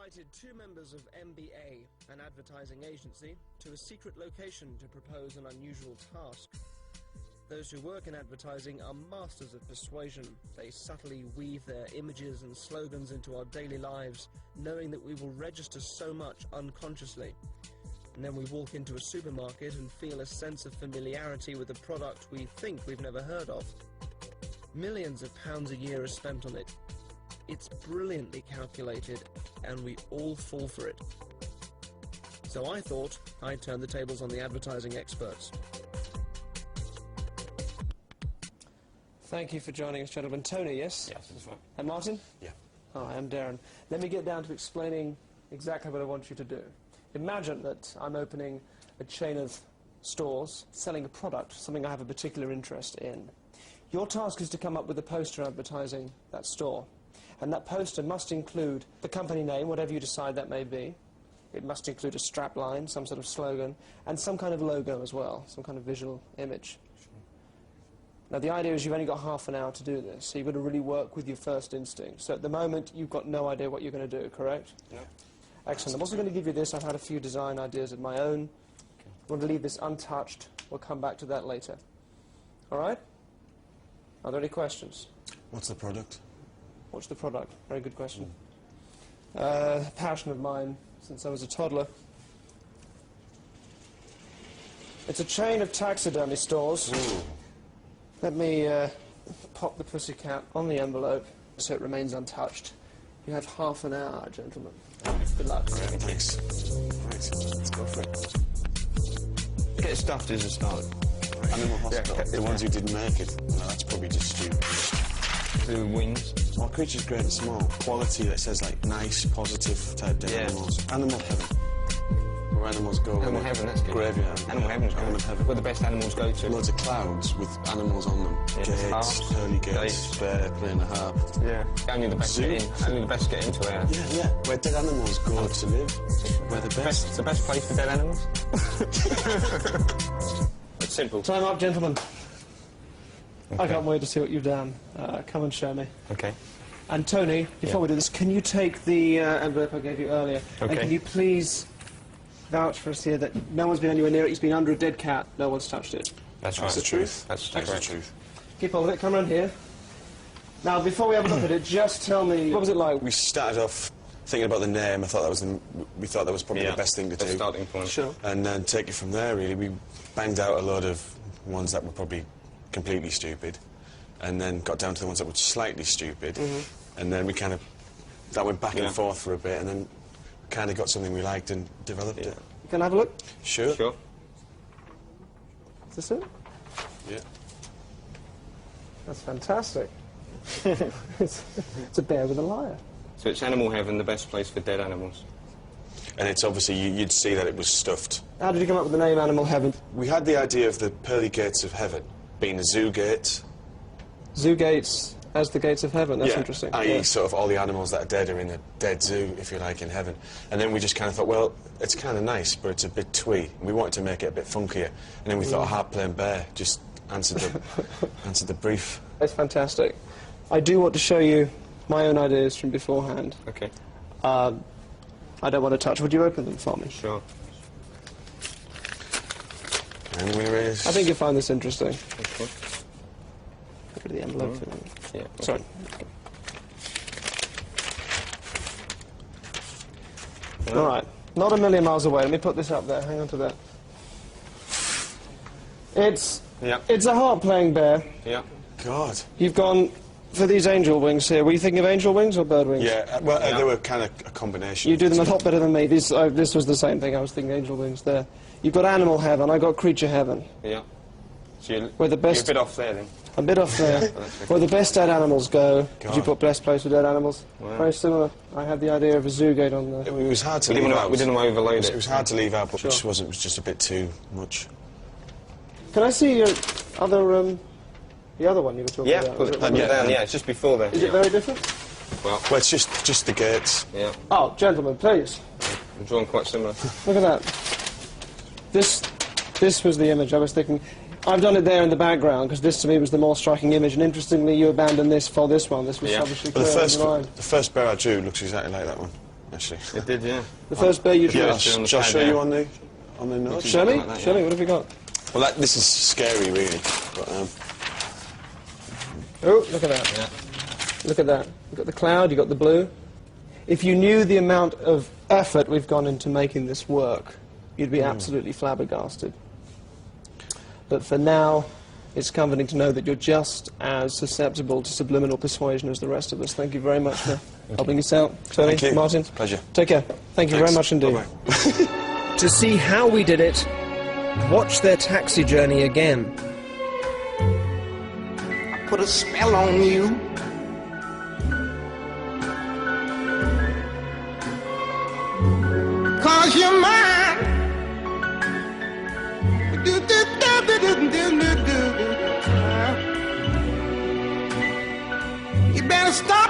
invited 2 members of MBA, an advertising agency, to a secret location to propose an unusual task. Those who work in advertising are masters of persuasion. They subtly weave their images and slogans into our daily lives, knowing that we will register so much unconsciously. And then we walk into a supermarket and feel a sense of familiarity with a product we think we've never heard of. Millions of pounds a year are spent on it. It's brilliantly calculated, and we all fall for it. So I thought I'd turn the tables on the advertising experts. Thank you for joining us, gentlemen. Tony, yes? Yes, that's right. And Martin? Yeah. Hi, I'm Darren. Let me get down to explaining exactly what I want you to do. Imagine that I'm opening a chain of stores selling a product, something I have a particular interest in. Your task is to come up with a poster advertising that store. And that poster must include the company name, whatever you decide that may be. It must include a strap line, some sort of slogan, and some kind of logo as well, some kind of visual image. Now, the idea is you've only got half an hour to do this, so you've got to really work with your first instinct. So at the moment, you've got no idea what you're going to do, correct? No. Excellent. I'm also going to give you this. I've had a few design ideas of my own. Okay. I want to leave this untouched. We'll come back to that later. All right? Are there any questions? What's the product? What's the product? Very good question. Passion of mine since I was a toddler. It's a chain of taxidermy stores. Ooh. Let me pop the pussycat on the envelope so it remains untouched. You have half an hour, gentlemen. Good luck. Thanks. Right, let's go for it. Get stuffed as a start. Animal hospital. Yeah, the ones who didn't make it. No, that's probably just stupid. The wings. Well, creatures great and small. Quality that says like nice, positive type dead animals. Animal heaven. Where animals go. Animal heaven, that's good. Graveyard. Animal heaven's Animal great. heaven. Where the best animals go to. Loads of clouds with animals on them. Yeah, Gates, harps, pearly gates, bear playing a harp. Yeah. Only the best Zoo. get in. Only the best get into there. Yeah. Where dead animals go to live. Where the best. It's the best place for dead animals. It's simple. Time up, gentlemen. Okay. I can't wait to see what you've done. Come and show me. Okay. And Tony, before we do this, can you take the envelope I gave you earlier? Okay. And can you please vouch for us here that no one's been anywhere near it, it's been under a dead cat, no one's touched it? That's right. That's the truth. That's That's the correct. truth. Keep hold of it, come around here. Now, before we have a look at it, just tell me, what was it like? We started off thinking about the name. I thought that was we thought that was probably the best thing to do. The starting point. Sure. And then take it from there, really. We banged out a load of ones that were probably completely stupid, and then got down to the ones that were slightly stupid, and then we kind of, that went back and forth for a bit, and then kind of got something we liked and developed it. Can I have a look? Sure. Sure. Is this it? Yeah. That's fantastic. it's a bear with a lyre. So it's animal heaven, the best place for dead animals. And it's obviously, you'd see that it was stuffed. How did you come up with the name Animal Heaven? We had the idea of the pearly gates of heaven being a zoo gate. Zoo gates as the gates of heaven, that's interesting. i.e. sort of all the animals that are dead are in a dead zoo, if you like, in heaven. And then we just kind of thought, well, it's kind of nice, but it's a bit twee. We wanted to make it a bit funkier. And then we thought a harp-playing bear just answered the brief. That's fantastic. I do want to show you my own ideas from beforehand. Okay. I don't want to touch. Would you open them for me? Sure. And we raised... I think you'll find this interesting. Okay. Get rid of the envelope. Yeah. Okay. Sorry. All right. Not a million miles away. Let me put this up there. Hang on to that. It's a harp-playing bear. Yeah. God. You've gone for these angel wings here. Were you thinking of angel wings or bird wings? Yeah, well, they were kind of a combination. You do them a lot better than me. This was the same thing. I was thinking angel wings there. You've got animal heaven. I got creature heaven. Yeah. So Where the best... you're a bit off there, then. A bit off there. Where the best dead animals go. Did you God. put best place for dead animals? Wow. Very similar. I had the idea of a zoo gate on there. It was hard to We leave didn't, out. we didn't overload It it. was hard to leave out, but Sure. it was just a bit too much. Can I see your other, the other one you were talking Yeah, about? put Was it one down. there? Yeah, it's just before there. Is it very different? Well, Well, it's just the gates. yeah. Oh, gentlemen, please. I'm drawn quite similar. Look at that. This was the image I was thinking. I've done it there in the background because this to me was the more striking image, and interestingly you abandoned this for this one. This was Yeah. obviously Well, clear in your mind. the first bear I drew looks exactly like that one. actually. It did, yeah. The first bear you drew. Yeah, on the shall I show pad, you yeah. on the nose? Show me, Like that, show yeah. me, what have you got? Well, this is scary, really. But, Oh, look at that. Yeah. Look at that. You've got the cloud, you've got the blue. If you knew the amount of effort we've gone into making this work, you'd be absolutely flabbergasted. But for now, it's comforting to know that you're just as susceptible to subliminal persuasion as the rest of us. Thank you very much for helping us out. Tony, Thank you. Martin. It's a pleasure. Take care. Thank you very much indeed. Bye-bye. To see how we did it, watch their taxi journey again. Put a spell on you. Cause you're mine. You better stop.